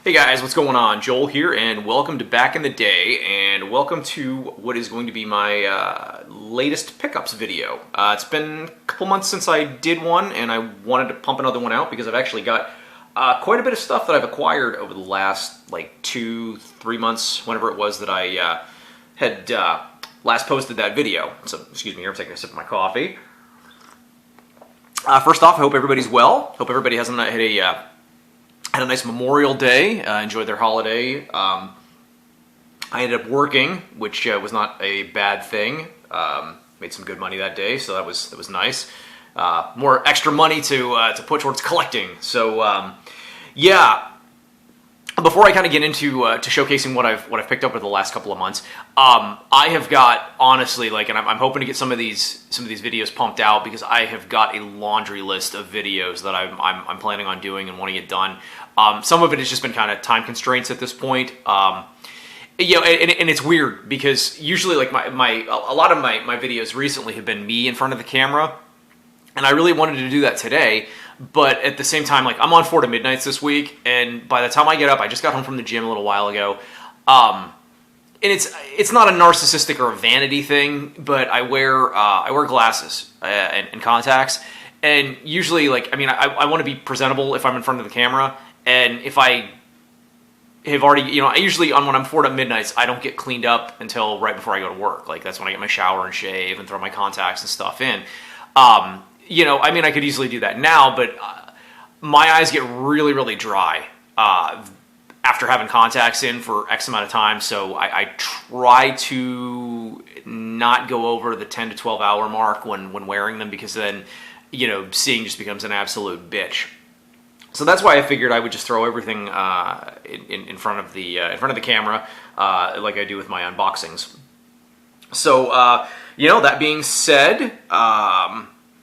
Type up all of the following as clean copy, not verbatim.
Hey guys, what's going on? Joel here, and welcome to Back in the Day, and welcome to what is going to be my latest pickups video. It's been a couple months since I did one, and I wanted to pump another one out because I've actually got quite a bit of stuff that I've acquired over the last, 2-3 months, whenever it was that I had last posted that video. So, excuse me here, I'm taking a sip of my coffee. First off, I hope everybody's well. Hope everybody had a nice Memorial Day, enjoyed their holiday. I ended up working, which was not a bad thing. Made some good money that day, so that was nice. More extra money to put towards collecting. So yeah. Before I kind of get into to showcasing what I've picked up over the last couple of months, I have got, honestly, and I'm hoping to get some of these videos pumped out because I have got a laundry list of videos that I'm planning on doing and want to get done. Some of it has just been kind of time constraints at this point. And it's weird because usually a lot of my videos recently have been me in front of the camera, and I really wanted to do that today. But at the same time, I'm on 4 to midnights this week, and by the time I get up, I just got home from the gym a little while ago. And it's not a narcissistic or a vanity thing, but I wear glasses and contacts, and usually I want to be presentable if I'm in front of the camera, and if I have already, I usually when I'm 4 to midnights, I don't get cleaned up until right before I go to work. That's when I get my shower and shave and throw my contacts and stuff in. I could easily do that now, but my eyes get really, really dry after having contacts in for X amount of time, so I try to not go over the 10 to 12 hour mark when wearing them, because then, seeing just becomes an absolute bitch. So that's why I figured I would just throw everything in front of the camera, like I do with my unboxings. So, that being said,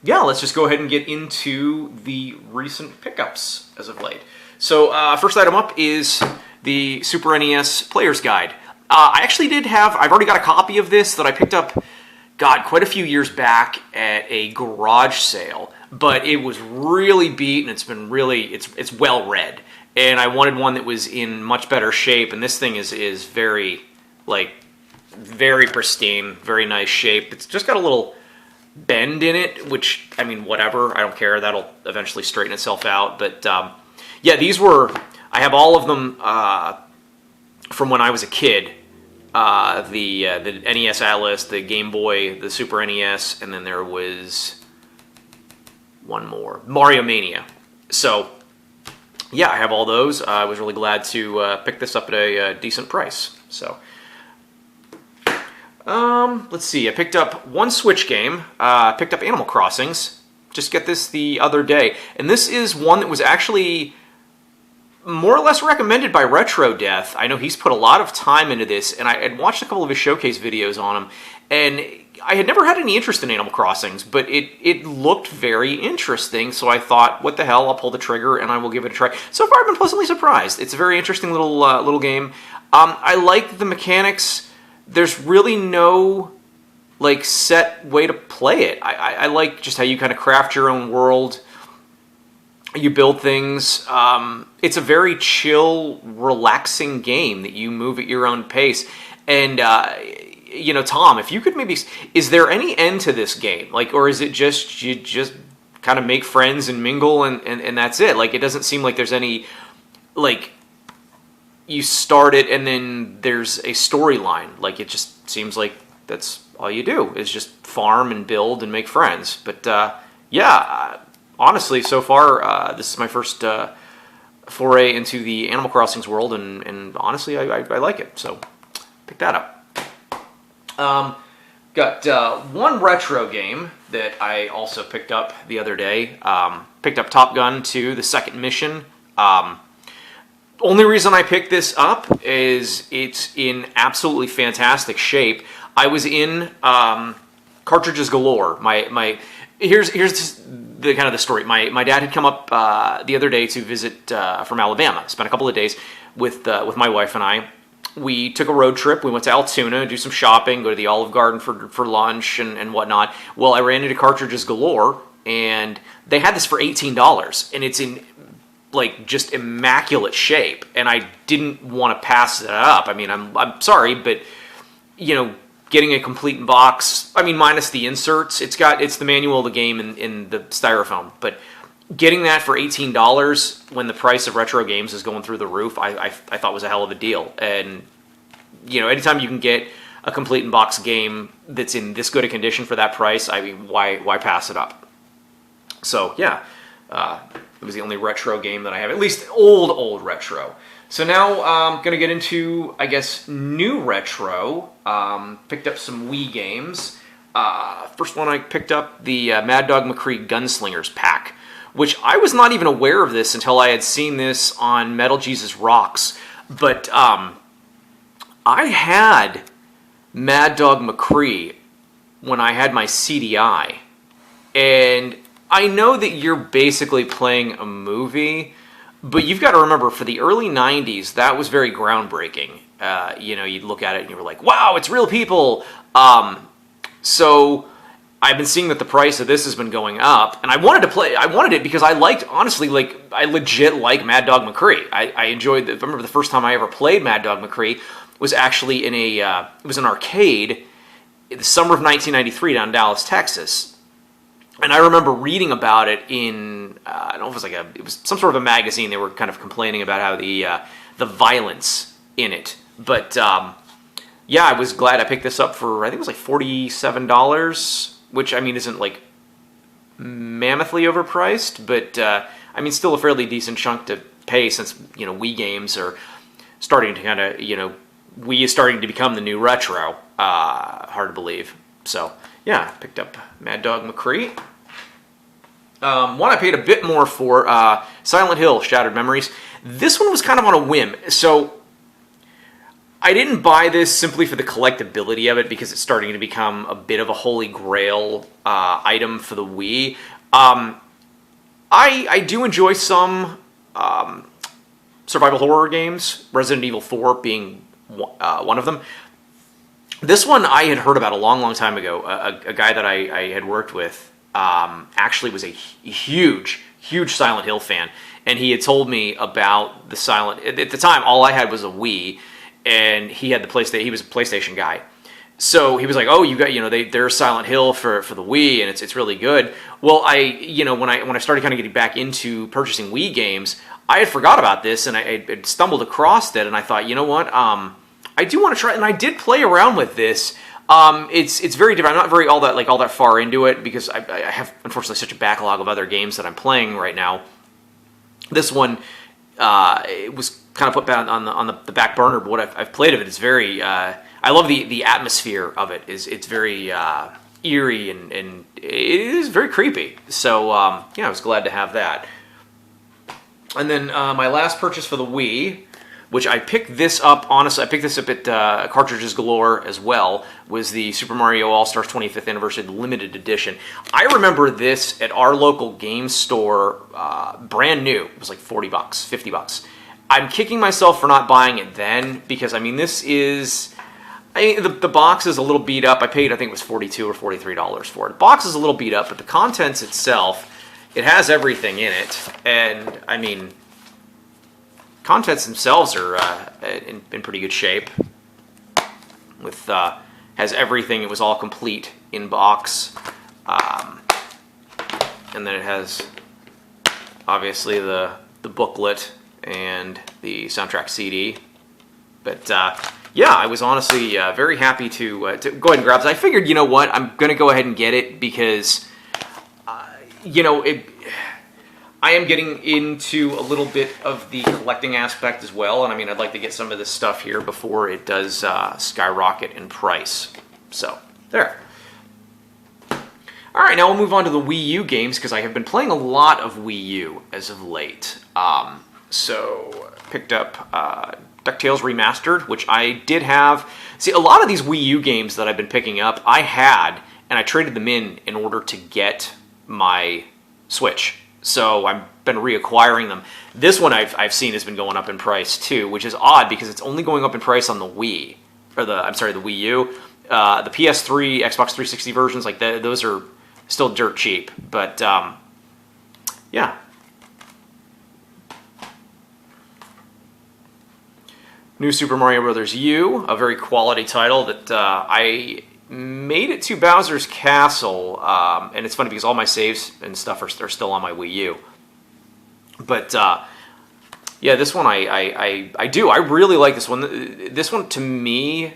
yeah, let's just go ahead and get into the recent pickups as of late. So, first item up is the Super NES Player's Guide. I actually I've already got a copy of this that I picked up, quite a few years back at a garage sale, but it was really beat, and it's well read. And I wanted one that was in much better shape, and this thing is very, very pristine, very nice shape. It's just got a little bend in it, which, whatever, I don't care, that'll eventually straighten itself out. But yeah, I have all of them from when I was a kid. The NES Atlas, the Game Boy, the Super NES, and then there was one more, Mario Mania. So yeah, I have all those. I was really glad to pick this up at a decent price. So let's see, I picked up one Switch game, picked up Animal Crossings, just get this the other day, and this is one that was actually more or less recommended by Retro Death. I know he's put a lot of time into this, and I had watched a couple of his showcase videos on him, and I had never had any interest in Animal Crossings, but it looked very interesting, so I thought, what the hell, I'll pull the trigger and I will give it a try. So far I've been pleasantly surprised. It's a very interesting little game. I like the mechanics. There's really no set way to play it. I like just how you kind of craft your own world. You build things. It's a very chill, relaxing game that you move at your own pace. And Tom, if you could is there any end to this game? Or is it just you just kind of make friends and mingle and that's it? It doesn't seem like there's any you start it and then there's a storyline. It just seems like that's all you do is just farm and build and make friends. But yeah, honestly, so far this is my first foray into the Animal Crossings world, and honestly, I like it. So pick that up. Got one retro game that I also picked up the other day. Picked up Top Gun 2, the second mission. Only reason I picked this up is it's in absolutely fantastic shape. I was in cartridges galore. Here's the kind of the story. My dad had come up the other day to visit from Alabama. Spent a couple of days with my wife and I. We took a road trip. We went to Altoona, do some shopping, go to the Olive Garden for lunch and whatnot. Well, I ran into Cartridges Galore, and they had this for $18, and it's in like just immaculate shape, and I didn't want to pass it up. I mean, I'm sorry, but you know, getting a complete box, I mean, minus the inserts, it's the manual of the game in the styrofoam, but getting that for $18 when the price of retro games is going through the roof, I thought was a hell of a deal. And you know, anytime you can get a complete in box game that's in this good a condition for that price, I mean, why pass it up? So yeah, it was the only retro game that I have, at least old retro. So now I'm going to get into, I guess, new retro. Picked up some Wii games. First one I picked up, the Mad Dog McCree Gunslingers pack, which I was not even aware of this until I had seen this on Metal Jesus Rocks. But I had Mad Dog McCree when I had my CDI. And I know that you're basically playing a movie, but you've got to remember, for the early 90s, that was very groundbreaking. You know, you'd look at it and you were like, wow, it's real people. So I've been seeing that the price of this has been going up, and I wanted it because I liked, honestly, like, I legit like Mad Dog McCree. I enjoyed I remember the first time I ever played Mad Dog McCree was actually in it was an arcade in the summer of 1993 down in Dallas, Texas. And I remember reading about it in, I don't know if it was some sort of a magazine. They were kind of complaining about how the violence in it. But yeah, I was glad I picked this up for, I think it was like $47, which I mean isn't like mammothly overpriced, but I mean still a fairly decent chunk to pay, since, you know, Wii games are starting to kind of, you know, Wii is starting to become the new retro. Hard to believe. So yeah, picked up Mad Dog McCree. One I paid a bit more for, Silent Hill Shattered Memories. This one was kind of on a whim. So I didn't buy this simply for the collectability of it, because it's starting to become a bit of a holy grail item for the Wii. I do enjoy some survival horror games, Resident Evil 4 being one of them. This one I had heard about a long time ago. A guy that I had worked with actually was a huge Silent Hill fan, and he had told me about the Silent. At the time, all I had was a Wii, and he had the PlayStation. He was a PlayStation guy, so he was like, "Oh, you got, you know, there's Silent Hill for the Wii, and it's really good." Well, when I started kind of getting back into purchasing Wii games, I had forgot about this, and I had stumbled across it, and I thought, you know what, I do want to try, and I did play around with this. It's very different. I'm not all that far into it, because I have, unfortunately, such a backlog of other games that I'm playing right now. This one it was kind of put back on the back burner, but what I've played of it is very. I love the atmosphere of it. It's very eerie, and it is very creepy. So yeah, I was glad to have that. And then my last purchase for the Wii, which I picked this up, honestly, I picked this up at Cartridges Galore as well, was the Super Mario All-Stars 25th Anniversary Limited Edition. I remember this at our local game store, brand new. It was like $40, $50. I'm kicking myself for not buying it then, because, I mean, this is... the box is a little beat up. I paid, I think it was $42 or $43 for it. The box is a little beat up, but the contents itself, it has everything in it. And, I mean... contents themselves are in pretty good shape. With has everything. It was all complete in box, and then it has obviously the booklet and the soundtrack CD. But yeah, I was honestly very happy to go ahead and grab this. I figured, you know what, I'm going to go ahead and get it because you know I am getting into a little bit of the collecting aspect as well, and I mean, I'd like to get some of this stuff here before it does skyrocket in price. So, there. Alright, now we'll move on to the Wii U games, because I have been playing a lot of Wii U as of late. So, picked up DuckTales Remastered, which I did have. See, a lot of these Wii U games that I've been picking up, I had, and I traded them in order to get my Switch. So I've been reacquiring them. This one I've seen has been going up in price too, which is odd because it's only going up in price on the Wii, or the Wii U. The PS3, Xbox 360 versions, like those are still dirt cheap. But yeah, New Super Mario Bros. U, a very quality title that I made it to Bowser's Castle, and it's funny because all my saves and stuff are still on my Wii U. But yeah, this one I really like this one. This one, to me,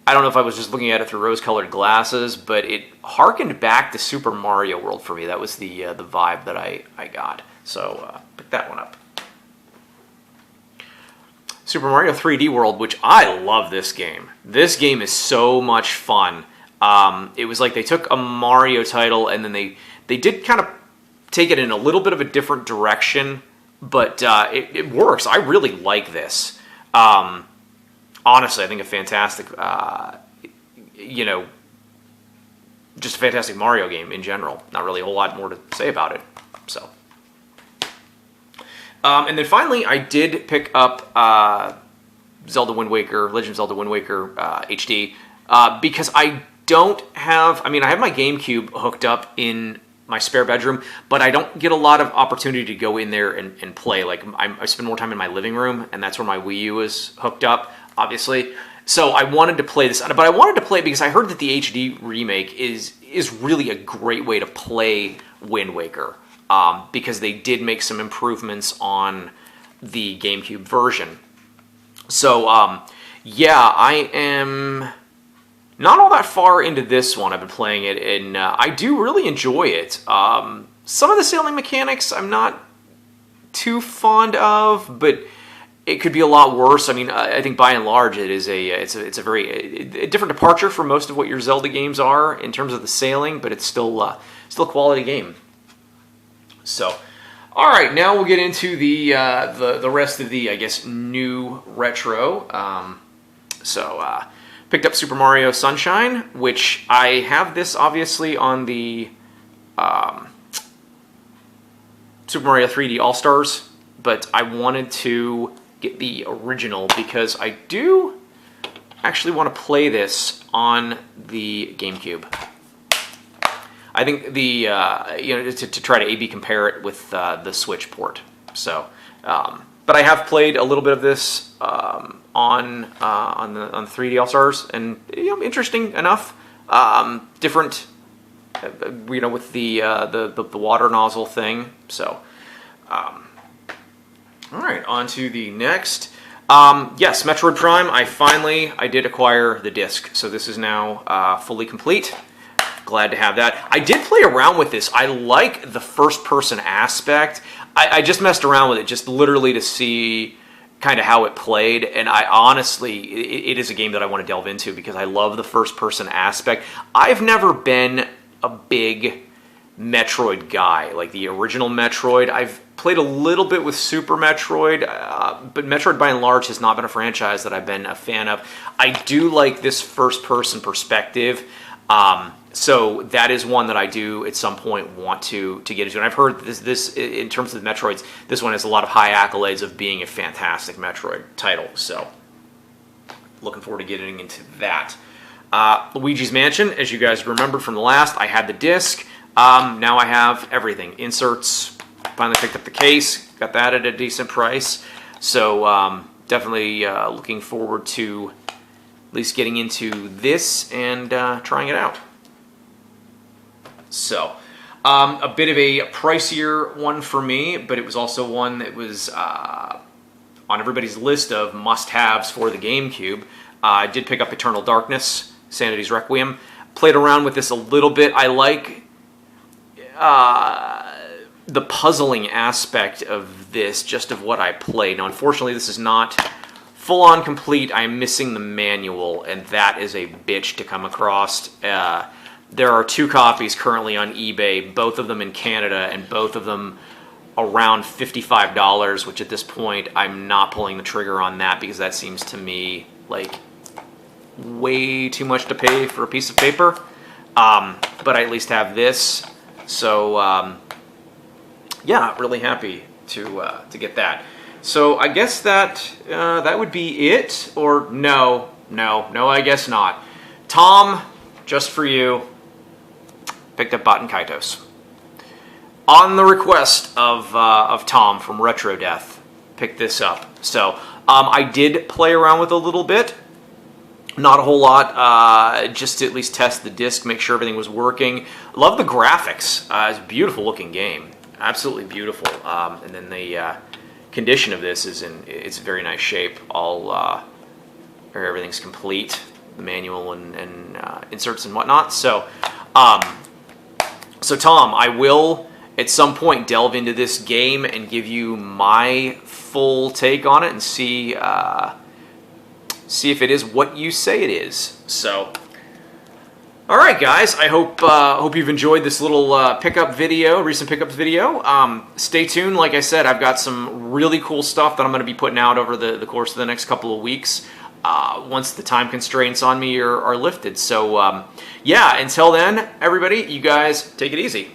I don't know if I was just looking at it through rose-colored glasses, but it harkened back to Super Mario World for me. That was the vibe that I got. So pick that one up. Super Mario 3D World, which I love this game. This game is so much fun. It was like they took a Mario title and then they did kind of take it in a little bit of a different direction, but it works. I really like this. Honestly, I think a fantastic, just a fantastic Mario game in general. Not really a whole lot more to say about it. So, and then finally, I did pick up Zelda Wind Waker, Legend of Zelda Wind Waker HD, because I don't have. I mean, I have my GameCube hooked up in my spare bedroom, but I don't get a lot of opportunity to go in there and play. Like, I spend more time in my living room, and that's where my Wii U is hooked up, obviously. So I wanted to play this, but I wanted to play it because I heard that the HD remake is really a great way to play Wind Waker, because they did make some improvements on the GameCube version. So, yeah, I am not all that far into this one. I've been playing it, and I do really enjoy it. Some of the sailing mechanics I'm not too fond of, but it could be a lot worse. I mean, I think by and large it is it's a very different departure from most of what your Zelda games are in terms of the sailing, but it's still a quality game. So, all right, now we'll get into the rest of the, I guess, new retro. Picked up Super Mario Sunshine, which I have this obviously on the Super Mario 3D All-Stars, but I wanted to get the original because I do actually want to play this on the GameCube. I think to try to A/B compare it with the Switch port. So, but I have played a little bit of this on the 3D All Stars, and interesting enough. Different, with the water nozzle thing. So, all right, on to the next. Yes, Metroid Prime. I did acquire the disc, so this is now fully complete. Glad to have that. I did play around with this. I like the first-person aspect. I just messed around with it, just literally to see kind of how it played, and I honestly, it is a game that I want to delve into because I love the first-person aspect. I've never been a big Metroid guy, like the original Metroid. I've played a little bit with Super Metroid, but Metroid by and large has not been a franchise that I've been a fan of. I do like this first-person perspective. So that is one that I do at some point want to get into. And I've heard this in terms of the Metroids, this one has a lot of high accolades of being a fantastic Metroid title. So looking forward to getting into that. Luigi's Mansion, as you guys remember from the last, I had the disc. Now I have everything. Inserts, finally picked up the case, got that at a decent price. So definitely looking forward to at least getting into this and trying it out. So, a bit of a pricier one for me, but it was also one that was on everybody's list of must-haves for the GameCube. I did pick up Eternal Darkness, Sanity's Requiem. Played around with this a little bit. I like the puzzling aspect of this, just of what I played. Now, unfortunately, this is not full-on complete. I'm missing the manual, and that is a bitch to come across. There are 2 copies currently on eBay, both of them in Canada, and both of them around $55, which at this point, I'm not pulling the trigger on that because that seems to me like way too much to pay for a piece of paper. But I at least have this. So, yeah, really happy to get that. So I guess that would be it, or no, I guess not. Tom, just for you, picked up Baten Kaitos. On the request of Tom from Retro Death, pick this up. So I did play around with it a little bit. Not a whole lot, just to at least test the disc, make sure everything was working. Love the graphics. It's a beautiful looking game. Absolutely beautiful. And then the condition of this is it's very nice shape. Everything's complete. The manual and inserts and whatnot. So, Tom, I will at some point delve into this game and give you my full take on it and see if it is what you say it is. So, all right, guys. I hope you've enjoyed this little recent pickup video. Stay tuned. Like I said, I've got some really cool stuff that I'm going to be putting out over the course of the next couple of weeks. Once the time constraints on me are lifted. So, yeah, until then, everybody, you guys take it easy.